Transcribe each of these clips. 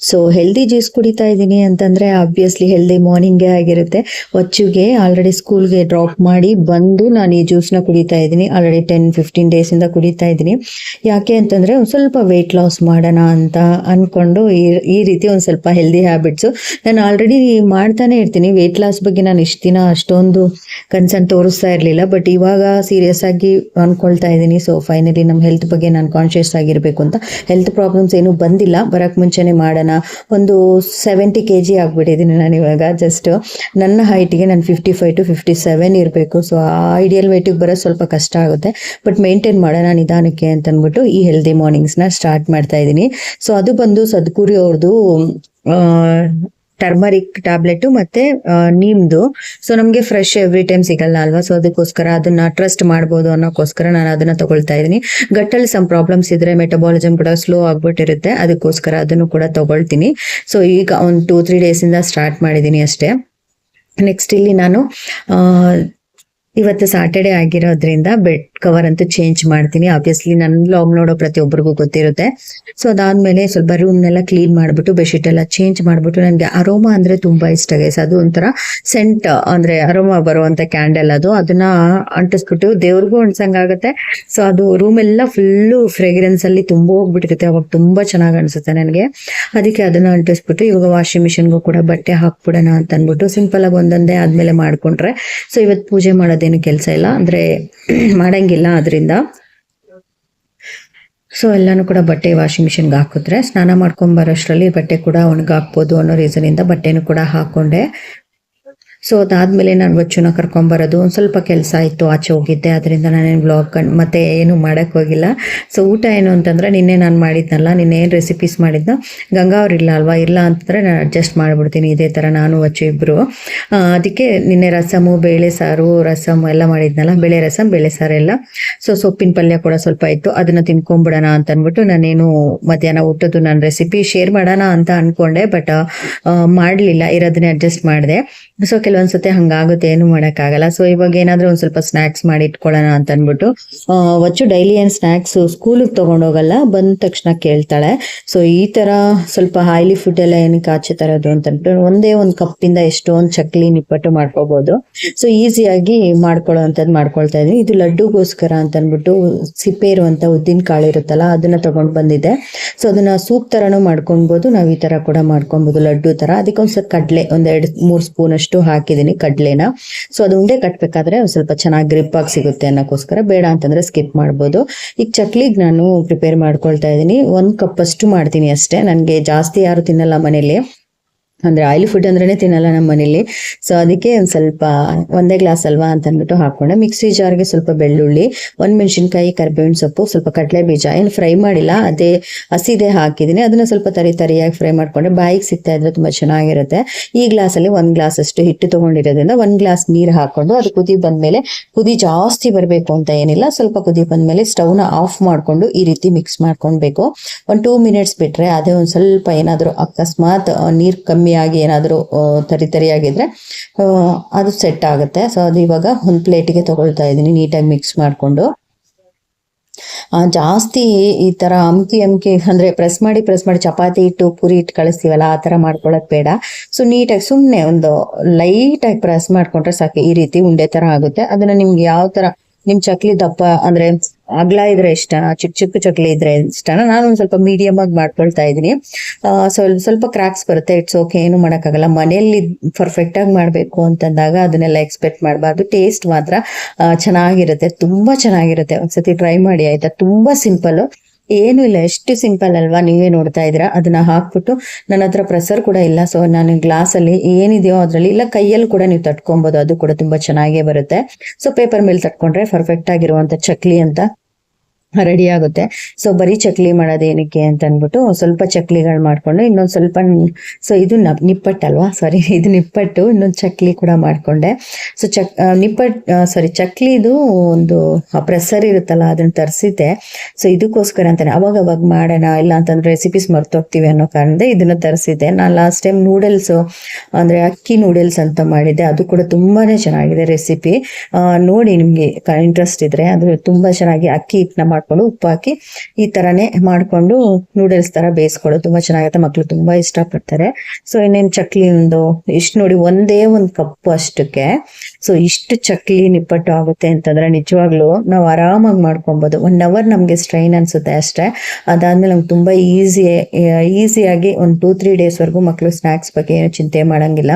So healthy juice ಕುಡಿತಾ ಇದ್ದೀನಿ ಅಂತಂದ್ರೆ ಆಬ್ವಿಯಸ್ಲಿ ಹೆಲ್ದಿ ಮಾರ್ನಿಂಗೇ ಆಗಿರುತ್ತೆ. ಒಚ್ಚುಗೆ ಆಲ್ರೆಡಿ ಸ್ಕೂಲ್ಗೆ ಡ್ರಾಪ್ ಮಾಡಿ ಬಂದು ನಾನು ಈ ಜ್ಯೂಸ್ನ ಕುಡಿತಾ ಇದ್ದೀನಿ. ಆಲ್ರೆಡಿ 10-15 ಡೇಸಿಂದ ಕುಡಿತಾ ಇದ್ದೀನಿ. ಯಾಕೆ ಅಂತಂದ್ರೆ ಒಂದು ಸ್ವಲ್ಪ ವೆಯ್ಟ್ ಲಾಸ್ ಮಾಡೋಣ ಅಂತ ಅನ್ಕೊಂಡು ಈ ರೀತಿ ಒಂದು ಸ್ವಲ್ಪ ಹೆಲ್ದಿ ಹ್ಯಾಬಿಟ್ಸು ನಾನು ಆಲ್ರೆಡಿ ಮಾಡ್ತಾನೆ ಇರ್ತೀನಿ. ವೆಯ್ಟ್ ಲಾಸ್ ಬಗ್ಗೆ ನಾನು ಇಷ್ಟು ದಿನ ಅಷ್ಟೊಂದು ಕನ್ಸರ್ನ್ ತೋರಿಸ್ತಾ ಇರಲಿಲ್ಲ, ಬಟ್ ಇವಾಗ ಸೀರಿಯಸ್ ಆಗಿ ಅನ್ಕೊಳ್ತಾ ಇದ್ದೀನಿ. ಸೊ ಫೈನಲಿ ನಮ್ಮ ಹೆಲ್ತ್ ಬಗ್ಗೆ ನಾನು ಕಾನ್ಶಿಯಸ್ ಆಗಿರಬೇಕು ಅಂತ. ಹೆಲ್ತ್ ಪ್ರಾಬ್ಲಮ್ಸ್ ಏನು ಬಂದಿಲ್ಲ, ಬರಕ್ಕೆ ಮುಂಚೆನೆ ಮಾಡೋಣ. ಒಂದು 70 kg ಆಗ್ಬಿಟ್ಟಿದ್ದೀನಿ ನಾನು ಇವಾಗ. ಜಸ್ಟ್ ನನ್ನ ಹೈಟ್ಗೆ ನಾನು 55 to 57 ಇರಬೇಕು. ಸೊ ಆ ಐಡಿಯಲ್ ವೇಟಿಗೆ ಬರೋದು ಸ್ವಲ್ಪ ಕಷ್ಟ ಆಗುತ್ತೆ, ಬಟ್ ಮೇಂಟೈನ್ ಮಾಡೋಣ ನಿಧಾನಕ್ಕೆ ಅಂತ ಅಂದ್ಬಿಟ್ಟು ಈ ಹೆಲ್ದಿ ಮಾರ್ನಿಂಗ್ಸ್ನ ಸ್ಟಾರ್ಟ್ ಮಾಡ್ತಾ ಇದ್ದೀನಿ. ಸೊ ಅದು ಬಂದು ಸದ್ಗುರಿ ಅವ್ರದ್ದು ಟರ್ಮರಿಕ್ ಟ್ಯಾಬ್ಲೆಟ್ ಮತ್ತೆ ನೀಮ್ದು. ಸೊ ನಮಗೆ ಫ್ರೆಶ್ ಎವ್ರಿ ಟೈಮ್ ಸಿಗಲ್ಲ ಅಲ್ವಾ, ಸೊ ಅದಕ್ಕೋಸ್ಕರ ಅದನ್ನ ಟ್ರಸ್ಟ್ ಮಾಡ್ಬೋದು ಅನ್ನೋಕ್ಕೋಸ್ಕರ ನಾನು ಅದನ್ನ ತಗೊಳ್ತಾ ಇದ್ದೀನಿ. ಗಟ್ಟಲ್ಲಿ ಸಮ್ ಪ್ರಾಬ್ಲಮ್ಸ್ ಇದ್ರೆ ಮೆಟಬಾಲಿಸಮ್ ಕೂಡ ಸ್ಲೋ ಆಗ್ಬಿಟ್ಟಿರುತ್ತೆ, ಅದಕ್ಕೋಸ್ಕರ ಅದನ್ನು ಕೂಡ ತಗೊಳ್ತೀನಿ. ಸೊ ಈಗ ಒಂದು 2-3 ಡೇಸಿಂದ ಸ್ಟಾರ್ಟ್ ಮಾಡಿದ್ದೀನಿ ಅಷ್ಟೇ. ನೆಕ್ಸ್ಟ್ ಇಲ್ಲಿ ನಾನು ಇವತ್ತು ಸಾಟರ್ಡೆ ಆಗಿರೋದ್ರಿಂದ ಬೆಡ್ ಕವರ್ ಅಂತೂ ಚೇಂಜ್ ಮಾಡ್ತೀನಿ. ಆಬ್ವಿಯಸ್ಲಿ ನನ್ನ ವ್ಲಾಗ್ ನೋಡೋ ಪ್ರತಿಯೊಬ್ಬರಿಗೂ ಗೊತ್ತಿರುತ್ತೆ. ಸೊ ಅದಾದ್ಮೇಲೆ ಸ್ವಲ್ಪ ರೂಮ್ನೆಲ್ಲ ಕ್ಲೀನ್ ಮಾಡಿಬಿಟ್ಟು ಬೆಡ್ಶೀಟ್ ಎಲ್ಲ ಚೇಂಜ್ ಮಾಡಿಬಿಟ್ಟು, ನನಗೆ ಅರೋಮಾ ಅಂದ್ರೆ ತುಂಬಾ ಇಷ್ಟ ಗೈಸ್. ಅದು ಒಂಥರ ಸೆಂಟ್ ಅಂದ್ರೆ ಅರೋಮಾ ಬರುವಂತ ಕ್ಯಾಂಡಲ್, ಅದನ್ನ ಅಂಟಿಸ್ಬಿಟ್ಟು ದೇವ್ರಿಗೂ ಅನ್ಸಂಗಾಗುತ್ತೆ. ಸೊ ಅದು ರೂಮ್ ಎಲ್ಲ ಫುಲ್ಲು ಫ್ರೇಗ್ರೆನ್ಸ್ ಅಲ್ಲಿ ತುಂಬ ಹೋಗ್ಬಿಟ್ಟಿರುತ್ತೆ, ಅವಾಗ ತುಂಬಾ ಚೆನ್ನಾಗಿ ಅನ್ಸುತ್ತೆ ನನಗೆ. ಅದಕ್ಕೆ ಅದನ್ನ ಅಂಟಿಸ್ಬಿಟ್ಟು ಇವಾಗ ವಾಷಿಂಗ್ ಮಿಷಿನ್ಗೂ ಕೂಡ ಬಟ್ಟೆ ಹಾಕ್ಬಿಡೋಣ ಅಂತ ಅಂದ್ಬಿಟ್ಟು ಸಿಂಪಲ್ ಆಗಿ ಒಂದೊಂದೇ ಆದ್ಮೇಲೆ ಮಾಡ್ಕೊಂಡ್ರೆ. ಸೊ ಇವತ್ತು ಪೂಜೆ ಮಾಡೋದೇನು ಕೆಲಸ ಇಲ್ಲ ಅಂದ್ರೆ ಮಾಡಂಗಿಲ್ಲ ಅದರಿಂದ. ಸೊ ಎಲ್ಲಾನು ಕೂಡ ಬಟ್ಟೆ ವಾಷಿಂಗ್ ಮಿಷಿನ್ಗೆ ಹಾಕಿದ್ರೆ ಸ್ನಾನ ಮಾಡ್ಕೊಂಡ್ ಬರೋಷ್ಟರಲ್ಲಿ ಬಟ್ಟೆ ಕೂಡ ಒಣಗಾಕ್ಬೋದು ಅನ್ನೋ ರೀಸನಿಂದ ಬಟ್ಟೆನೂ ಕೂಡ ಹಾಕೊಂಡೆ. ಸೊ ಅದಾದ್ಮೇಲೆ ನಾನು ವಚ್ಚುನ ಕರ್ಕೊಂಬರೋದು ಒಂದು ಸ್ವಲ್ಪ ಕೆಲಸ ಇತ್ತು, ಆಚೆ ಹೋಗಿದ್ದೆ, ಅದರಿಂದ ನಾನೇನು ವ್ಲಾಗ್ ಮತ್ತೆ ಏನು ಮಾಡೋಕ್ಕೆ ಹೋಗಿಲ್ಲ. ಸೊ ಊಟ ಏನು ಅಂತಂದರೆ ನಿನ್ನೆ ನಾನು ಮಾಡಿದ್ನಲ್ಲ, ನಿನ್ನೆ ಏನು ರೆಸಿಪೀಸ್ ಮಾಡಿದ್ನೋ ಗಂಗಾ ಅವ್ರು ಇಲ್ಲ ಅಲ್ವಾ, ಇಲ್ಲ ಅಂತಂದರೆ ನಾನು ಅಡ್ಜಸ್ಟ್ ಮಾಡಿಬಿಡ್ತೀನಿ ಇದೇ ಥರ ನಾನು ವಚ್ಚು ಇಬ್ಬರು. ಅದಕ್ಕೆ ನಿನ್ನೆ ರಸಮು ಬೇಳೆ ಸಾರು ರಸಮ್ ಎಲ್ಲ ಮಾಡಿದ್ನಲ್ಲ, ಬೇಳೆ ರಸಮ್ ಬೇಳೆ ಸಾರು ಎಲ್ಲ. ಸೊ ಸೊಪ್ಪಿನ ಪಲ್ಯ ಕೂಡ ಸ್ವಲ್ಪ ಇತ್ತು, ಅದನ್ನು ತಿನ್ಕೊಂಬಿಡೋಣ ಅಂತ ಅಂದ್ಬಿಟ್ಟು ನಾನೇನು ಮಧ್ಯಾಹ್ನ ಊಟದ್ದು ನಾನು ರೆಸಿಪಿ ಶೇರ್ ಮಾಡೋಣ ಅಂತ ಅಂದ್ಕೊಂಡೆ, ಬಟ್ ಮಾಡಲಿಲ್ಲ, ಇರೋದನ್ನೇ ಅಡ್ಜಸ್ಟ್ ಮಾಡಿದೆ. ಸೊ ಕೆಲವೊಂದ್ಸತಿ ಹಂಗಾಗುತ್ತೆ, ಏನು ಮಾಡೋಕ್ಕಾಗಲ್ಲ. ಸೊ ಇವಾಗ ಏನಾದರೂ ಒಂದು ಸ್ವಲ್ಪ ಸ್ನ್ಯಾಕ್ಸ್ ಮಾಡಿ ಇಟ್ಕೊಳ್ಳೋಣ ಅಂತ ಅಂದ್ಬಿಟ್ಟು, ವಚ್ಚು ಡೈಲಿ ಏನು ಸ್ನ್ಯಾಕ್ಸ್ ಸ್ಕೂಲಿಗೆ ತೊಗೊಂಡೋಗಲ್ಲ, ಬಂದ ತಕ್ಷಣ ಕೇಳ್ತಾಳೆ. ಸೊ ಈ ಥರ ಸ್ವಲ್ಪ ಆಯಿಲಿ ಫುಡ್ ಎಲ್ಲ ಏನಕ್ಕೆ ಆಚೆ ತರೋದು ಅಂತ ಅಂದ್ಬಿಟ್ಟು ಒಂದೇ ಒಂದು ಕಪ್ಪಿಂದ ಎಷ್ಟೊಂದು ಚಕ್ಲಿ ನಿಪ್ಪಟ್ಟು ಮಾಡ್ಕೋಬಹುದು. ಸೊ ಈಸಿಯಾಗಿ ಮಾಡ್ಕೊಳ್ಳೋ ಅಂಥದ್ದು ಮಾಡ್ಕೊಳ್ತಾ ಇದ್ದೀನಿ. ಇದು ಲಡ್ಡುಗೋಸ್ಕರ ಅಂತ ಅಂದ್ಬಿಟ್ಟು ಸಿಪ್ಪೆ ಇರುವಂಥ ಉದ್ದಿನ ಕಾಳು ಇರುತ್ತಲ್ಲ, ಅದನ್ನ ತಗೊಂಡು ಬಂದಿದ್ದೆ. ಸೊ ಅದನ್ನ ಸೂಪ್ ಥರನೂ ಮಾಡ್ಕೊಳ್ಬೋದು, ನಾವು ಈ ಥರ ಕೂಡ ಮಾಡ್ಕೊಬೋದು ಲಡ್ಡು ಥರ. ಅದಕ್ಕೆ ಒಂದು ಸ್ವಲ್ಪ ಕಡಲೆ ಒಂದು 2-3 ಸ್ಪೂನ್ ಅಷ್ಟು ಹಾಕಿದ್ದೀನಿ ಕಡ್ಲೆನ. ಸೊ ಅದು ಉಂಡೆ ಕಟ್ಬೇಕಾದ್ರೆ ಒಂದು ಸ್ವಲ್ಪ ಚೆನ್ನಾಗಿ ಗ್ರಿಪ್ ಆಗಿ ಸಿಗುತ್ತೆ ಅನ್ನೋಕ್ಕೋಸ್ಕರ, ಬೇಡ ಅಂತಂದ್ರೆ ಸ್ಕಿಪ್ ಮಾಡ್ಬೋದು. ಈಗ ಚಕ್ಲಿಗೆ ನಾನು ಪ್ರಿಪೇರ್ ಮಾಡ್ಕೊಳ್ತಾ ಇದ್ದೀನಿ. 1 ಕಪ್ ಅಷ್ಟು ಮಾಡ್ತೀನಿ ಅಷ್ಟೇ, ನನಗೆ ಜಾಸ್ತಿ ಯಾರು ತಿನ್ನಲ್ಲ ಮನೇಲಿ, ಅಂದ್ರೆ ಆಯಿಲ್ ಫುಡ್ ಅಂದ್ರೇನೆ ತಿನ್ನಲ್ಲ ನಮ್ಮ ಮನೇಲಿ. ಸೊ ಅದಕ್ಕೆ ಒಂದು ಸ್ವಲ್ಪ ಒಂದೇ ಗ್ಲಾಸ್ ಅಲ್ವಾ ಅಂತ ಅಂದ್ಬಿಟ್ಟು ಹಾಕೊಂಡೆ. ಮಿಕ್ಸಿ ಜಾರ್ಗೆ ಸ್ವಲ್ಪ ಬೆಳ್ಳುಳ್ಳಿ, 1 ಮೆಣಸಿನ್ಕಾಯಿ, ಕರಿಬೇವಿನ ಸೊಪ್ಪು, ಸ್ವಲ್ಪ ಕಡಲೆ ಬೀಜ, ಏನು ಫ್ರೈ ಮಾಡಿಲ್ಲ, ಅದೇ ಹಸಿದೆ ಹಾಕಿದ್ದೀನಿ. ಅದನ್ನ ಸ್ವಲ್ಪ ತರಿಯಾಗಿ ಫ್ರೈ ಮಾಡ್ಕೊಂಡೆ. ಬಾಯಿಗೆ ಸಿಗ್ತಾ ಇದ್ರೆ ತುಂಬಾ ಚೆನ್ನಾಗಿರುತ್ತೆ. ಈ ಗ್ಲಾಸಲ್ಲಿ 1 ಗ್ಲಾಸ್ ಅಷ್ಟು ಹಿಟ್ಟು ತಗೊಂಡಿರೋದ್ರಿಂದ 1 ಗ್ಲಾಸ್ ನೀರು ಹಾಕೊಂಡು, ಅದು ಕುದಿ ಬಂದ್ಮೇಲೆ, ಕುದಿ ಜಾಸ್ತಿ ಬರಬೇಕು ಅಂತ ಏನಿಲ್ಲ, ಸ್ವಲ್ಪ ಕುದಿ ಬಂದ್ಮೇಲೆ ಸ್ಟವ್ನ ಆಫ್ ಮಾಡ್ಕೊಂಡು ಈ ರೀತಿ ಮಿಕ್ಸ್ ಮಾಡ್ಕೊಳ್ಬೇಕು. 1-2 ಮಿನಿಟ್ಸ್ ಬಿಟ್ರೆ ಅದೇ ಒಂದು ಸ್ವಲ್ಪ ಏನಾದರೂ ಅಕಸ್ಮಾತ್ ನೀರು ಕಮ್ಮಿ ಆಗಿ ಏನಾದರೂ ತರಿಯಾಗಿದ್ರೆ ಅದು ಸೆಟ್ ಆಗುತ್ತೆ. ಸೊ ಅದು ಇವಾಗ ಒಂದು ಪ್ಲೇಟಿಗೆ ತಗೊಳ್ತಾ ಇದ್ದೀನಿ, ನೀಟಾಗಿ ಮಿಕ್ಸ್ ಮಾಡಿಕೊಂಡು. ಜಾಸ್ತಿ ಈ ತರ ಅಮ್ಕಿ ಅಂದ್ರೆ ಪ್ರೆಸ್ ಮಾಡಿ ಚಪಾತಿ ಇಟ್ಟು ಪೂರಿ ಇಟ್ಟು ಕಳಿಸ್ತೀವಲ್ಲ, ಆ ತರ ಮಾಡ್ಕೊಳಕ್ ಬೇಡ. ಸೊ ನೀಟಾಗಿ ಸುಮ್ನೆ ಒಂದು ಲೈಟ್ ಆಗಿ ಪ್ರೆಸ್ ಮಾಡ್ಕೊಂಡ್ರೆ ಸಾಕು, ಈ ರೀತಿ ಉಂಡೆ ತರ ಆಗುತ್ತೆ. ಅದನ್ನ ನಿಮ್ಗೆ ಯಾವ ತರ, ನಿಮ್ ಚಕ್ಲಿ ದಪ್ಪ ಅಂದ್ರೆ ಅಗ್ಲ ಇದ್ರೆ ಇಷ್ಟನಾ, ಚಿಕ್ಕ ಚಕ್ಲಿ ಇದ್ರೆ ಇಷ್ಟನಾ, ನಾನು ಒಂದ್ ಸ್ವಲ್ಪ ಮೀಡಿಯಂ ಆಗಿ ಮಾಡ್ಕೊಳ್ತಾ ಇದ್ದೀನಿ. ಸ್ವಲ್ಪ ಕ್ರಾಕ್ಸ್ ಬರುತ್ತೆ, ಇಟ್ಸ್ ಓಕೆ, ಏನು ಮಾಡೋಕ್ಕಾಗಲ್ಲ. ಮನೆಯಲ್ಲಿ ಪರ್ಫೆಕ್ಟ್ ಆಗಿ ಮಾಡ್ಬೇಕು ಅಂತಂದಾಗ ಅದನ್ನೆಲ್ಲ ಎಕ್ಸ್ಪೆಕ್ಟ್ ಮಾಡಬಾರ್ದು. ಟೇಸ್ಟ್ ಮಾತ್ರ ಚೆನ್ನಾಗಿರುತ್ತೆ, ತುಂಬಾ ಚೆನ್ನಾಗಿರುತ್ತೆ. ಒಂದ್ಸತಿ ಟ್ರೈ ಮಾಡಿ ಆಯ್ತಾ, ತುಂಬಾ ಸಿಂಪಲ್, ಏನು ಇಲ್ಲ, ಎಷ್ಟು ಸಿಂಪಲ್ ಅಲ್ವಾ, ನೀವೇ ನೋಡ್ತಾ ಇದ್ದೀರಾ. ಅದನ್ನ ಹಾಕ್ಬಿಟ್ಟು, ನನ್ನ ಹತ್ರ ಪ್ರೆಸರ್ ಕೂಡ ಇಲ್ಲ, ಸೊ ನಾನು ಗ್ಲಾಸಲ್ಲಿ ಏನಿದೆಯೋ ಅದರಲ್ಲಿ, ಇಲ್ಲ ಕೈಯಲ್ಲಿ ಕೂಡ ನೀವು ತಟ್ಕೊಬೋದು, ಅದು ಕೂಡ ತುಂಬಾ ಚೆನ್ನಾಗೇ ಬರುತ್ತೆ. ಸೊ ಪೇಪರ್ ಮೇಲೆ ತಟ್ಕೊಂಡ್ರೆ ಪರ್ಫೆಕ್ಟ್ ಆಗಿರುವಂತ ಚಕ್ಲಿ ಅಂತ ರೆಡಿ ಆಗುತ್ತೆ. ಸೊ ಬರೀ ಚಕ್ಲಿ ಮಾಡೋದೇನಕ್ಕೆ ಅಂತ ಅಂದ್ಬಿಟ್ಟು ಸ್ವಲ್ಪ ಚಕ್ಲಿಗಳು ಮಾಡ್ಕೊಂಡು ಇನ್ನೊಂದು ಸ್ವಲ್ಪ, ಸೊ ಇದು ನಿಪ್ಪಟ್ಟಲ್ವಾ, ಸಾರಿ ಇದು ನಿಪ್ಪಟ್ಟು, ಇನ್ನೊಂದು ಚಕ್ಲಿ ಕೂಡ ಮಾಡ್ಕೊಂಡೆ. ಸೊ ಚಕ್ಲಿದು ಒಂದು ಪ್ರೆಸರ್ ಇರುತ್ತಲ್ಲ, ಅದನ್ನ ತರಿಸಿದ್ದೆ. ಸೊ ಇದಕ್ಕೋಸ್ಕರ ಅಂತಾನೆ ಅವಾಗ ಮಾಡೋಣ, ಇಲ್ಲ ಅಂತಂದ್ರೆ ರೆಸಿಪೀಸ್ ಮರ್ತೋಗ್ತೀವಿ ಅನ್ನೋ ಕಾರಣದಿಂದ ಇದನ್ನ ತರಿಸಿದ್ದೆ. ನಾನು ಲಾಸ್ಟ್ ಟೈಮ್ ನೂಡಲ್ಸ್ ಅಂದ್ರೆ ಅಕ್ಕಿ ನೂಡಲ್ಸ್ ಅಂತ ಮಾಡಿದ್ದೆ, ಅದು ಕೂಡ ತುಂಬಾನೇ ಚೆನ್ನಾಗಿದೆ ರೆಸಿಪಿ. ನೋಡಿ ನಿಮ್ಗೆ ಇಂಟ್ರೆಸ್ಟ್ ಇದ್ರೆ, ಅದು ತುಂಬಾ ಚೆನ್ನಾಗಿ ಅಕ್ಕಿ ಹಿಟ್ಟನ್ನ ಮಾಡ್ಕೊಂಡು ಉಪ್ಪು ಹಾಕಿ ಈ ಥರನೇ ಮಾಡಿಕೊಂಡು ನೂಡಲ್ಸ್ ಥರ ಬೇಯಿಸ್ಕೊಳ್ಳೋದು. ತುಂಬ ಚೆನ್ನಾಗುತ್ತೆ, ಮಕ್ಕಳು ತುಂಬ ಇಷ್ಟಪಡ್ತಾರೆ. ಸೊ ಇನ್ನೇನು ಚಕ್ಲಿ ಒಂದು ಇಷ್ಟು ನೋಡಿ, ಒಂದೇ ಒಂದು ಕಪ್ಪು ಅಷ್ಟಕ್ಕೆ. ಸೊ ಇಷ್ಟು ಚಕ್ಲಿ ನಿಪ್ಪಟ್ಟು ಆಗುತ್ತೆ ಅಂತಂದ್ರೆ ನಿಜವಾಗ್ಲೂ ನಾವು ಆರಾಮಾಗಿ ಮಾಡ್ಕೊಬೋದು. 1 hour ನಮಗೆ ಸ್ಟ್ರೈನ್ ಅನ್ಸುತ್ತೆ ಅಷ್ಟೇ. ಅದಾದ್ಮೇಲೆ ನಮ್ಗೆ ತುಂಬ ಈಸಿಯಾಗಿ ಒಂದು 2-3 ಡೇಸ್ವರೆಗೂ ಮಕ್ಕಳು ಸ್ನ್ಯಾಕ್ಸ್ ಬಗ್ಗೆ ಏನು ಚಿಂತೆ ಮಾಡಂಗಿಲ್ಲ.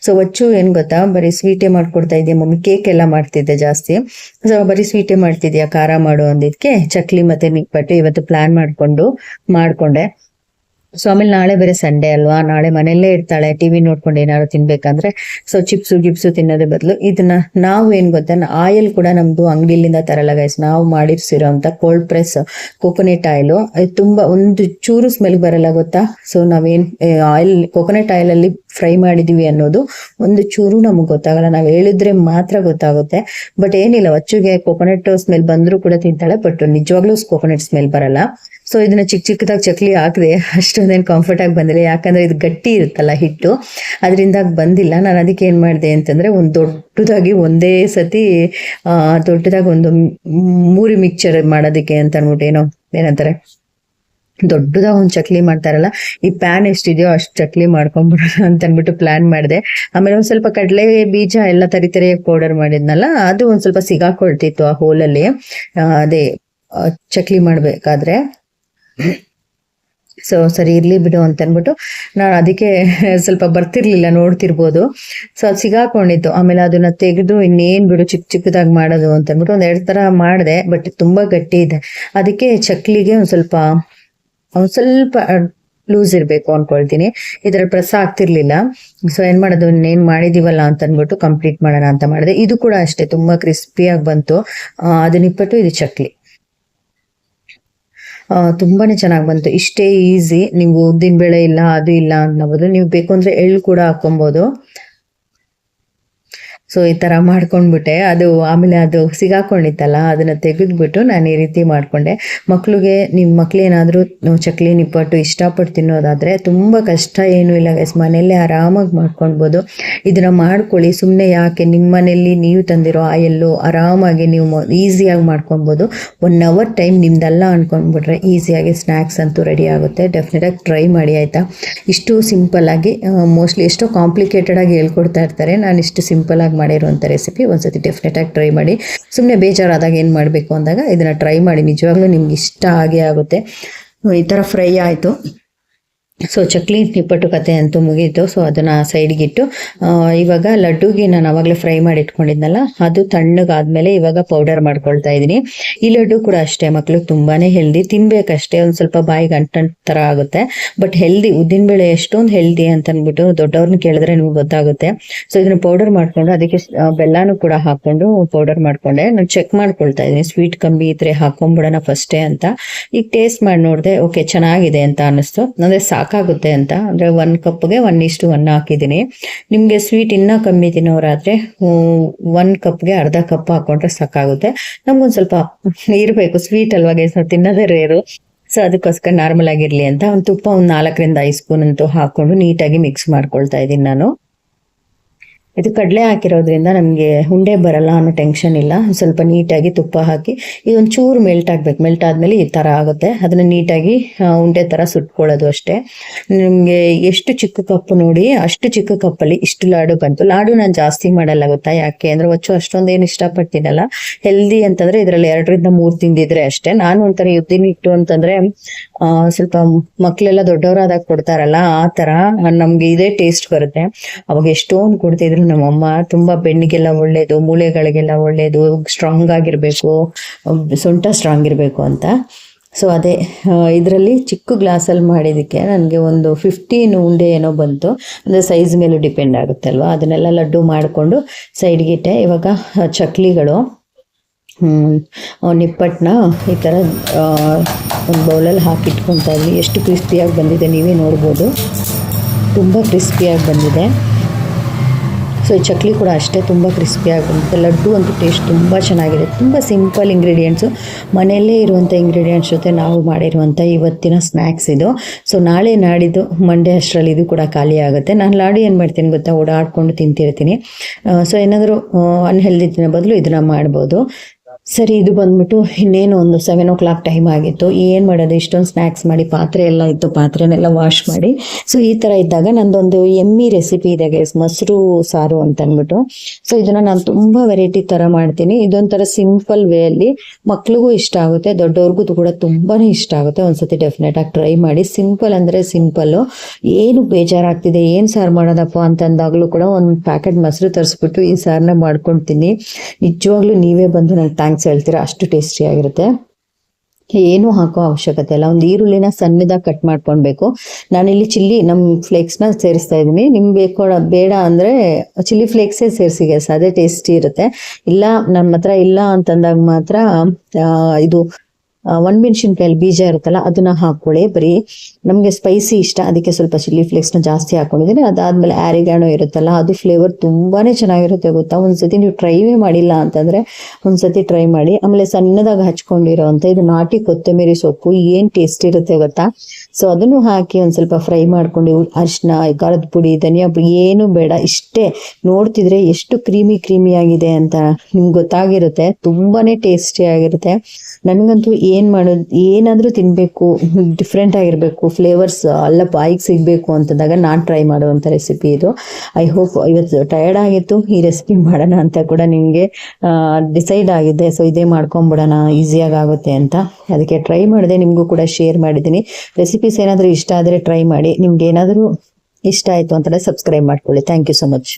ಸೊ ಒಚ್ಚು ಏನು ಗೊತ್ತಾ, ಬರೀ ಸ್ವೀಟೇ ಮಾಡ್ಕೊಡ್ತಾ ಇದ್ದೆ ಮಮ್ಮಿ, ಕೇಕ್ ಎಲ್ಲ ಮಾಡ್ತಿದ್ದೆ ಜಾಸ್ತಿ. ಸೊ ಬರೀ ಸ್ವೀಟೇ ಮಾಡ್ತಿದ್ಯಾ, ಖಾರ ಮಾಡು ಅಂದಿದ್ಕೆ ಚಕ್ಲಿ ಮತ್ತೆ ನಿಪ್ಪಟ್ಟು ಇವತ್ತು ಪ್ಲಾನ್ ಮಾಡ್ಕೊಂಡೆ. ಸೊ ಆಮೇಲೆ ನಾಳೆ ಬೇರೆ ಸಂಡೇ ಅಲ್ವಾ, ನಾಳೆ ಮನೆಯಲ್ಲೇ ಇರ್ತಾಳೆ, ಟಿವಿ ನೋಡ್ಕೊಂಡು ಏನಾದ್ರು ತಿನ್ಬೇಕಂದ್ರೆ. ಸೊ ಚಿಪ್ಸು ತಿನ್ನೋದೇ ಬದಲು ಇದನ್ನ ನಾವು ಏನ್ ಗೊತ್ತಾ, ಆಯಿಲ್ ಕೂಡ ನಮ್ದು ಅಂಗಡಿಲಿಂದ ತರಲ್ಲ ಗೈಸ್, ನಾವು ಮಾಡಿರ್ಸಿರೋಂಥ ಕೋಲ್ಡ್ ಪ್ರೆಸ್ ಕೋಕೋನಟ್ ಆಯಿಲು. ತುಂಬಾ ಒಂದು ಚೂರು ಸ್ಮೆಲ್ ಬರಲ್ಲ ಗೊತ್ತಾ. ಸೊ ನಾವೇನ್ ಆಯಿಲ್ ಕೋಕೋನಟ್ ಆಯಿಲ್ ಅಲ್ಲಿ ಫ್ರೈ ಮಾಡಿದೀವಿ ಅನ್ನೋದು ಒಂದು ಚೂರು ನಮ್ಗೆ ಗೊತ್ತಾಗಲ್ಲ, ನಾವ್ ಹೇಳಿದ್ರೆ ಮಾತ್ರ ಗೊತ್ತಾಗುತ್ತೆ. ಬಟ್ ಏನಿಲ್ಲ, ಅಚ್ಚುಗೆ ಕೋಕೋನಟ್ ಸ್ಮೆಲ್ ಬಂದ್ರೂ ಕೂಡ ತಿಂತಾಳೆ, ಬಟ್ ನಿಜವಾಗ್ಲೂ ಕೋಕೋನಟ್ ಸ್ಮೆಲ್ ಬರಲ್ಲ. ಸೊ ಇದನ್ನ ಚಿಕ್ಕದಾಗಿ ಚಕ್ಲಿ ಹಾಕಿದೆ, ಅಷ್ಟೊಂದೇನು ಕಂಫರ್ಟ್ ಆಗಿ ಬಂದಿಲ್ಲ, ಯಾಕಂದ್ರೆ ಇದು ಗಟ್ಟಿ ಇರುತ್ತಲ್ಲ ಹಿಟ್ಟು, ಅದರಿಂದ ಬಂದಿಲ್ಲ. ನಾನು ಅದಕ್ಕೆ ಏನ್ ಮಾಡಿದೆ ಅಂತಂದ್ರೆ ಒಂದು ದೊಡ್ಡದಾಗಿ ಒಂದೇ ಸತಿ ದೊಡ್ಡದಾಗಿ ಒಂದು 3 ಮಿಕ್ಚರ್ ಮಾಡೋದಕ್ಕೆ ಅಂತ ಅನ್ಬಿಟ್ಟು ಏನಂತಾರೆ ದೊಡ್ಡದಾಗ ಒಂದು ಚಕ್ಲಿ ಮಾಡ್ತಾರಲ್ಲ, ಈ ಪ್ಯಾನ್ ಎಷ್ಟಿದೆಯೋ ಅಷ್ಟು ಚಕ್ಲಿ ಮಾಡ್ಕೊಂಡ್ಬಿಡೋಣ ಅಂತ ಅನ್ಬಿಟ್ಟು ಪ್ಲಾನ್ ಮಾಡಿದೆ. ಆಮೇಲೆ ಒಂದ್ ಸ್ವಲ್ಪ ಕಡಲೆ ಬೀಜ ಎಲ್ಲ ತರಿಯಾಗಿ ಪೌಡರ್ ಮಾಡಿದ್ನಲ್ಲ, ಅದು ಒಂದ್ ಸ್ವಲ್ಪ ಸಿಗಾಕೊಳ್ತಿತ್ತು ಆ ಹೋಲಲ್ಲಿ, ಅದೇ ಚಕ್ಲಿ ಮಾಡ್ಬೇಕಾದ್ರೆ. ಸೊ ಸರಿ ಇರ್ಲಿ ಬಿಡು ಅಂತ ಅನ್ಬಿಟ್ಟು ನಾನು ಅದಕ್ಕೆ ಸ್ವಲ್ಪ ಬರ್ತಿರ್ಲಿಲ್ಲ, ನೋಡ್ತಿರ್ಬೋದು. ಸೊ ಅದು ಸಿಗಾಕೊಂಡಿತ್ತು. ಆಮೇಲೆ ಅದನ್ನ ತೆಗೆದು ಇನ್ನೇನ್ ಬಿಡು ಚಿಕ್ಕದಾಗಿ ಮಾಡೋದು ಅಂತ ಅನ್ಬಿಟ್ಟು 1-2 ತರ ಮಾಡಿದೆ, ಬಟ್ ತುಂಬಾ ಗಟ್ಟಿ ಇದೆ. ಅದಕ್ಕೆ ಚಕ್ಲಿಗೆ ಒಂದ್ ಸ್ವಲ್ಪ ಲೂಸ್ ಇರ್ಬೇಕು ಅನ್ಕೊಳ್ತೀನಿ, ಇದರ ಪ್ರೆಸ್ ಆಗ್ತಿರ್ಲಿಲ್ಲ. ಸೊ ಏನ್ ಮಾಡೋದು, ಇನ್ನೇನ್ ಮಾಡಿದೀವಲ್ಲ ಅಂತ ಅನ್ಬಿಟ್ಟು ಕಂಪ್ಲೀಟ್ ಮಾಡೋಣ ಅಂತ ಮಾಡಿದೆ. ಇದು ಕೂಡ ಅಷ್ಟೇ ತುಂಬಾ ಕ್ರಿಸ್ಪಿಯಾಗಿ ಬಂತು. ಅದನ್ನ ಇಟ್ಬಿಟ್ಟು ಇದು ಚಕ್ಲಿ ತುಂಬಾನೇ ಚೆನ್ನಾಗಿ ಬಂತು. ಇಷ್ಟೇ ಈಸಿ. ನೀವು ಉದ್ದಿನ ಬೇಳೆ ಇಲ್ಲ ಅದು ಇಲ್ಲ ಅನ್ನಬಹುದು, ನೀವು ಬೇಕು ಅಂದ್ರೆ ಎಳ್ಳು ಕೂಡ ಹಾಕೊಬಹುದು. ಸೊ ಈ ತರ ಮಾಡ್ಕೊಂಡ್ಬಿಟ್ಟೆ. ಅದು ಆಮೇಲೆ ಅದು ಸಿಗಾಕೊಂಡಿತ್ತಲ್ಲ, ಅದನ್ನ ತೆಗೆದ್ಬಿಟ್ಟು ನಾನು ಈ ರೀತಿ ಮಾಡ್ಕೊಂಡೆ. ಮಕ್ಳಿಗೆ ನಿಮ್ಮ ಮಕ್ಳೇನಾದ್ರೂ ಚಕ್ಲಿ ನಿಪ್ಪಟ್ಟು ಇಷ್ಟಪಟ್ಟು ತಿನ್ನೋದಾದ್ರೆ ತುಂಬಾ ಕಷ್ಟ ಏನೂ ಇಲ್ಲ ಗೈಸ್, ಮನೆಯಲ್ಲೇ ಆರಾಮಾಗಿ ಮಾಡ್ಕೊಳ್ಬೋದು. ಇದನ್ನ ಮಾಡ್ಕೊಳ್ಳಿ, ಸುಮ್ಮನೆ ಯಾಕೆ, ನಿಮ್ಮ ಮನೆಯಲ್ಲಿ ನೀವು ತಂದಿರೋ ಆಯಲ್ಲು ಆರಾಮಾಗಿ ನೀವು ಈಸಿಯಾಗಿ ಮಾಡ್ಕೊಬೋದು. 1 hour ಟೈಮ್ ನಿಮ್ದಲ್ಲ ಅನ್ಕೊಂಡ್ಬಿಟ್ರೆ ಈಸಿಯಾಗಿ ಸ್ನ್ಯಾಕ್ಸ್ ಅಂತೂ ರೆಡಿ ಆಗುತ್ತೆ. ಡೆಫಿನೆಟ್ ಆಗಿ ಟ್ರೈ ಮಾಡಿ ಆಯ್ತಾ. ಇಷ್ಟು ಸಿಂಪಲ್ ಆಗಿ, ಮೋಸ್ಟ್ಲಿ ಎಷ್ಟೋ ಕಾಂಪ್ಲಿಕೇಟೆಡ್ ಆಗಿ ಹೇಳ್ಕೊಡ್ತಾ ಇರ್ತಾರೆ, ನಾನು ಇಷ್ಟು ಸಿಂಪಲ್ ಆಗಿ ಮಾಡಿರುವಂಥ ರೆಸಿಪಿ ಒಂದ್ಸತಿ ಡೆಫಿನೆಟ್ ಆಗಿ ಟ್ರೈ ಮಾಡಿ. ಸುಮ್ಮನೆ ಬೇಜಾರಾದಾಗ ಏನು ಮಾಡಬೇಕು ಅಂದಾಗ ಇದನ್ನ ಟ್ರೈ ಮಾಡಿ, ನಿಜವಾಗ್ಲೂ ನಿಮ್ಗೆ ಇಷ್ಟ ಆಗೇ ಆಗುತ್ತೆ. ಈ ಥರ ಫ್ರೈ ಆಯಿತು. ಸೊ ಚಕ್ಲಿ ನಿಪ್ಪಟ್ಟು ಕತೆ ಅಂತೂ ಮುಗೀತು. ಸೊ ಅದನ್ನ ಸೈಡ್ಗಿಟ್ಟು ಇವಾಗ ಲಡ್ಡುಗೆ ನಾನು ಅವಾಗಲೇ ಫ್ರೈ ಮಾಡಿ ಇಟ್ಕೊಂಡಿದ್ನಲ್ಲ, ಅದು ತಣ್ಣಗಾದ್ಮೇಲೆ ಇವಾಗ ಪೌಡರ್ ಮಾಡ್ಕೊಳ್ತಾ ಇದ್ದೀನಿ. ಈ ಲಡ್ಡು ಕೂಡ ಅಷ್ಟೇ, ಮಕ್ಳಿಗೆ ತುಂಬಾನೇ ಹೆಲ್ದಿ, ತಿನ್ಬೇಕಷ್ಟೇ, ಒಂದ್ ಸ್ವಲ್ಪ ಬಾಯಿಗೆ ಅಂಟನ್ ತರ ಆಗುತ್ತೆ, ಬಟ್ ಹೆಲ್ದಿ. ಉದ್ದಿನಬೇಳೆ ಎಷ್ಟೊಂದು ಹೆಲ್ದಿ ಅಂತ ಅಂದ್ಬಿಟ್ಟು ದೊಡ್ಡವ್ರನ್ನ ಕೇಳಿದ್ರೆ ನಿಮ್ಗೆ ಗೊತ್ತಾಗುತ್ತೆ. ಸೊ ಇದನ್ನ ಪೌಡರ್ ಮಾಡ್ಕೊಂಡು ಅದಕ್ಕೆ ಬೆಲ್ಲನೂ ಕೂಡ ಹಾಕೊಂಡು ಪೌಡರ್ ಮಾಡ್ಕೊಂಡೆ. ನಾನು ಚೆಕ್ ಮಾಡ್ಕೊಳ್ತಾ ಇದ್ದೀನಿ, ಸ್ವೀಟ್ ಕಮ್ಮಿ ಇದ್ರೆ ಹಾಕೊಂಡ್ಬಿಡೋಣ ಫಸ್ಟೇ ಅಂತ. ಈಗ ಟೇಸ್ಟ್ ಮಾಡಿ ನೋಡಿದೆ, ಓಕೆ ಚೆನ್ನಾಗಿದೆ ಅಂತ ಅನ್ನಿಸ್ತು. ಅಂದ್ರೆ ಸಾಕಾಗುತ್ತೆ ಅಂತ, ಅಂದ್ರೆ 1 ಕಪ್ಗೆ 1:1 ಹಾಕಿದ್ದೀನಿ. ನಿಮ್ಗೆ ಸ್ವೀಟ್ ಇನ್ನೂ ಕಮ್ಮಿ ತಿನ್ನೋರಾದ್ರೆ 1 ಕಪ್ಗೆ ಅರ್ಧ ಕಪ್ ಹಾಕೊಂಡ್ರೆ ಸಾಕಾಗುತ್ತೆ. ನಮ್ಗೊಂದ್ ಸ್ವಲ್ಪ ಇರ್ಬೇಕು, ಸ್ವೀಟ್ ಅಲ್ವಾ ಗೈಸ್, ನಾವು ತಿನ್ನೋದೇ ರೇರು. ಸೊ ಅದಕ್ಕೋಸ್ಕರ ನಾರ್ಮಲ್ ಆಗಿರ್ಲಿ ಅಂತ ಒಂದು ತುಪ್ಪ 4-5 ಸ್ಪೂನ್ ಅಂತೂ ಹಾಕೊಂಡು ನೀಟಾಗಿ ಮಿಕ್ಸ್ ಮಾಡ್ಕೊಳ್ತಾ ಇದ್ದೀನಿ ನಾನು. ಇದು ಕಡಲೆ ಹಾಕಿರೋದ್ರಿಂದ ನಮಗೆ ಉಂಡೆ ಬರಲ್ಲ ಅನ್ನೋ ಟೆನ್ಷನ್ ಇಲ್ಲ. ಸ್ವಲ್ಪ ನೀಟಾಗಿ ತುಪ್ಪ ಹಾಕಿ ಇದೊಂದು ಚೂರು ಮೆಲ್ಟ್ ಆಗ್ಬೇಕು. ಮೆಲ್ಟ್ ಆದ್ಮೇಲೆ ಈ ತರ ಆಗುತ್ತೆ. ಅದನ್ನ ನೀಟಾಗಿ ಉಂಡೆ ತರ ಸುಟ್ಕೊಳ್ಳೋದು ಅಷ್ಟೇ. ನಿಮ್ಗೆ ಎಷ್ಟು ಚಿಕ್ಕ ಕಪ್ ನೋಡಿ, ಅಷ್ಟು ಚಿಕ್ಕ ಕಪ್ಪಲ್ಲಿ ಇಷ್ಟು ಲಾಡು ಬಂತು. ಲಾಡು ನಾನು ಜಾಸ್ತಿ ಮಾಡಲ್ಲ ಗೊತ್ತಾ, ಯಾಕೆ ಅಂದ್ರೆ ಅಷ್ಟೊಂದೇನು ಇಷ್ಟಪಡ್ತೀನಲ್ಲ. ಹೆಲ್ದಿ ಅಂತಂದ್ರೆ ಇದ್ರಲ್ಲಿ 2-3 ತಿಂದಿದ್ರೆ ಅಷ್ಟೇ. ನಾನು ಒಂಥರ ಉದ್ದಿನ ಹಿಟ್ಟು ಅಂತಂದ್ರೆ ಸ್ವಲ್ಪ ಮಕ್ಳೆಲ್ಲ ದೊಡ್ಡವರಾದಾಗ ಕೊಡ್ತಾರಲ್ಲ, ಆ ತರ ನಮ್ಗೆ ಇದೇ ಟೇಸ್ಟ್ ಬರುತ್ತೆ. ಅವಾಗ ಎಷ್ಟೊಂದು ಕೊಡ್ತಿದ್ರು ನಮ್ಮಮ್ಮ. ತುಂಬಾ ಬೆನ್ನಿಗೆಲ್ಲ ಒಳ್ಳೇದು, ಮೂಳೆಗಳಿಗೆಲ್ಲ ಒಳ್ಳೇದು, ಸ್ಟ್ರಾಂಗ್ ಆಗಿರ್ಬೇಕು, ಸೊಂಟ ಸ್ಟ್ರಾಂಗ್ ಇರ್ಬೇಕು ಅಂತ. ಸೊ ಅದೇ ಇದರಲ್ಲಿ ಚಿಕ್ಕ ಗ್ಲಾಸಲ್ಲಿ ಮಾಡಿದಕ್ಕೆ ನನಗೆ ಒಂದು 15 ಉಂಡೆ ಏನೋ ಬಂತು. ಅಂದರೆ ಸೈಜ್ ಮೇಲೂ ಡಿಪೆಂಡ್ ಆಗುತ್ತೆ ಅಲ್ವಾ. ಅದನ್ನೆಲ್ಲ ಲಡ್ಡು ಮಾಡಿಕೊಂಡು ಸೈಡ್ಗಿಟ್ಟೆ. ಇವಾಗ ಚಕ್ಲಿಗಳು ನಿಪ್ಪಟ್ಟನ್ನ ಈ ಥರ ಒಂದು ಬೌಲಲ್ಲಿ ಹಾಕಿಟ್ಕೊತಾ ಇದ್ವಿ. ಎಷ್ಟು ಕ್ರಿಸ್ಪಿಯಾಗಿ ಬಂದಿದೆ ನೀವೇ ನೋಡ್ಬೋದು, ತುಂಬ ಕ್ರಿಸ್ಪಿಯಾಗಿ ಬಂದಿದೆ. ಸೊ ಈ ಚಕ್ಲಿ ಕೂಡ ಅಷ್ಟೇ ತುಂಬ ಕ್ರಿಸ್ಪಿಯಾಗಿ ಬಂದಿದೆ. ಲಡ್ಡು ಅಂತೂ ಟೇಸ್ಟ್ ತುಂಬ ಚೆನ್ನಾಗಿದೆ. ತುಂಬ ಸಿಂಪಲ್ ಇಂಗ್ರೀಡಿಯೆಂಟ್ಸು, ಮನೆಯಲ್ಲೇ ಇರುವಂಥ ಇಂಗ್ರೀಡಿಯೆಂಟ್ಸ್ ಜೊತೆ ನಾವು ಮಾಡಿರುವಂಥ ಇವತ್ತಿನ ಸ್ನ್ಯಾಕ್ಸ್ ಇದು. ಸೊ ನಾಳೆ ನಾಡಿದ್ದು ಮಂಡೇ ಅಷ್ಟರಲ್ಲಿ ಇದು ಕೂಡ ಖಾಲಿ ಆಗುತ್ತೆ. ನಾನು ಲಾಡು ಏನು ಮಾಡ್ತೀನಿ ಗೊತ್ತಾ, ಓಡಾಡ್ಕೊಂಡು ತಿಂತಿರ್ತೀನಿ. ಸೊ ಏನಾದರೂ ಅನ್ಹೆಲ್ದಿ ಬದಲು ಇದನ್ನು ಮಾಡ್ಬೋದು. ಸರಿ, ಇದು ಬಂದ್ಬಿಟ್ಟು ಇನ್ನೇನು ಒಂದು 7 o'clock ಟೈಮ್ ಆಗಿತ್ತು. ಏನು ಮಾಡೋದು, ಇಷ್ಟೊಂದು ಸ್ನ್ಯಾಕ್ಸ್ ಮಾಡಿ ಪಾತ್ರೆ ಎಲ್ಲ ಇತ್ತು, ಪಾತ್ರೆನೆಲ್ಲ ವಾಶ್ ಮಾಡಿ. ಸೊ ಈ ಥರ ಇದ್ದಾಗ ನಂದೊಂದು ಎಮ್ಮಿ ರೆಸಿಪಿ ಇದೆ ಗೈಸ್, ಮೊಸರು ಸಾರು ಅಂತ ಅಂದ್ಬಿಟ್ಟು. ಸೊ ಇದನ್ನ ನಾನು ತುಂಬ ವೆರೈಟಿ ಥರ ಮಾಡ್ತೀನಿ. ಇದೊಂಥರ ಸಿಂಪಲ್ ವೇ ಅಲ್ಲಿ ಮಕ್ಳಿಗೂ ಇಷ್ಟ ಆಗುತ್ತೆ, ದೊಡ್ಡವ್ರಿಗೂ ಕೂಡ ತುಂಬಾನೇ ಇಷ್ಟ ಆಗುತ್ತೆ. ಒಂದ್ಸತಿ ಡೆಫಿನೆಟ್ ಆಗಿ ಟ್ರೈ ಮಾಡಿ. ಸಿಂಪಲ್ ಅಂದರೆ ಸಿಂಪಲ್ಲು, ಏನು ಬೇಜಾರಾಗ್ತಿದೆ, ಏನು ಸಾರು ಮಾಡೋದಪ್ಪ ಅಂತಂದಾಗಲೂ ಕೂಡ ಒಂದು ಪ್ಯಾಕೆಟ್ ಮೊಸರು ತರಿಸ್ಬಿಟ್ಟು ಈ ಸಾರನ್ನ ಮಾಡ್ಕೊಳ್ತೀನಿ. ನಿಜವಾಗ್ಲೂ ನೀವೇ ಬಂದು ನಂಗೆ ಥ್ಯಾಂಕ್ಸ್ ಹೇಳ್ತೀರಾ, ಅಷ್ಟು ಟೇಸ್ಟಿಯಾಗಿರುತ್ತೆ. ಏನು ಹಾಕೋ ಅವಶ್ಯಕತೆ ಇಲ್ಲ. ಒಂದು ಈರುಳ್ಳಿನ ಸಣ್ಣದಾಗಿ ಕಟ್ ಮಾಡ್ಕೊಳ್ಬೇಕು. ನಾನಿಲ್ಲಿ ಚಿಲ್ಲಿ ನಮ್ಮ ಫ್ಲೇಕ್ಸ್ನ ಸೇರಿಸ್ತಾ ಇದ್ದೀನಿ. ನಿಮ್ಗೆ ಬೇಡ ಅಂದರೆ ಚಿಲ್ಲಿ ಫ್ಲೇಕ್ಸೇ ಸೇರಿಸಿ ಗೈಸ್, ಅದೇ ಟೇಸ್ಟಿ ಇರುತ್ತೆ. ಇಲ್ಲ ನಮ್ಮ ಹತ್ರ ಇಲ್ಲ ಅಂತಂದಾಗ ಮಾತ್ರ ಇದು ಒಣಮೆಣಸಿನ್ಕಾಯಲ್ಲಿ ಬೀಜ ಇರುತ್ತಲ್ಲ ಅದನ್ನ ಹಾಕೊಳ್ಳಿ. ಬರೀ ನಮಗೆ ಸ್ಪೈಸಿ ಇಷ್ಟ, ಅದಕ್ಕೆ ಸ್ವಲ್ಪ ಚಿಲ್ಲಿ ಫ್ಲೇಕ್ಸ್ನ ಜಾಸ್ತಿ ಹಾಕೊಂಡಿದ್ದೀನಿ. ಅದಾದ್ಮೇಲೆ ಆರಿಗಾನೋ ಇರುತ್ತಲ್ಲ, ಅದು ಫ್ಲೇವರ್ ತುಂಬಾನೇ ಚೆನ್ನಾಗಿರುತ್ತೆ ಗೊತ್ತಾ. ಒಂದ್ಸತಿ ನೀವು ಟ್ರೈವೇ ಮಾಡಿಲ್ಲ ಅಂತಂದ್ರೆ ಒಂದ್ಸತಿ ಟ್ರೈ ಮಾಡಿ. ಆಮೇಲೆ ಸಣ್ಣದಾಗಿ ಹಚ್ಕೊಂಡಿರೋಂಥ ಇದು ನಾಟಿ ಕೊತ್ತಂಬರಿ ಸೊಪ್ಪು, ಏನ್ ಟೇಸ್ಟ್ ಇರುತ್ತೆ ಗೊತ್ತಾ. ಸೊ ಅದನ್ನು ಹಾಕಿ ಒಂದ್ ಸ್ವಲ್ಪ ಫ್ರೈ ಮಾಡ್ಕೊಂಡು, ಅರಿಶಿನ, ಖಾರದ ಪುಡಿ, ಧನಿಯಾ ಪುಡಿ ಏನು ಬೇಡ, ಇಷ್ಟೇ. ನೋಡ್ತಿದ್ರೆ ಎಷ್ಟು ಕ್ರೀಮಿ ಆಗಿದೆ ಅಂತ ನಿಮ್ಗೆ ಗೊತ್ತಾಗಿರುತ್ತೆ. ತುಂಬಾನೇ ಟೇಸ್ಟಿ ಆಗಿರುತ್ತೆ. ನನಗಂತೂ ಏನ್ ಮಾಡೋದು, ಏನಾದ್ರೂ ತಿನ್ಬೇಕು, ಡಿಫ್ರೆಂಟ್ ಆಗಿರ್ಬೇಕು, ಫ್ಲೇವರ್ಸ್ ಎಲ್ಲ ಬಾಯಿಗೆ ಸಿಗ್ಬೇಕು ಅಂತಂದಾಗ ನಾನು ಟ್ರೈ ಮಾಡುವಂಥ ರೆಸಿಪಿ ಇದು. ಐ ಹೋಪ್ ಇವತ್ತು ಟಯರ್ಡ್ ಆಗಿತ್ತು, ಈ ರೆಸಿಪಿ ಮಾಡೋಣ ಅಂತ ಕೂಡ ನಿಮಗೆ ಡಿಸೈಡ್ ಆಗಿದೆ. ಸೊ ಇದೇ ಮಾಡ್ಕೊಂಬಿಡೋಣ, ಈಸಿಯಾಗಿ ಆಗುತ್ತೆ ಅಂತ ಅದಕ್ಕೆ ಟ್ರೈ ಮಾಡಿದೆ. ನಿಮಗೂ ಕೂಡ ಶೇರ್ ಮಾಡಿದ್ದೀನಿ. ರೆಸಿಪೀಸ್ ಏನಾದರೂ ಇಷ್ಟ ಆದರೆ ಟ್ರೈ ಮಾಡಿ. ನಿಮ್ಗೆ ಏನಾದರೂ ಇಷ್ಟ ಆಯಿತು ಅಂತಂದರೆ ಸಬ್ಸ್ಕ್ರೈಬ್ ಮಾಡ್ಕೊಳ್ಳಿ. Thank you so much.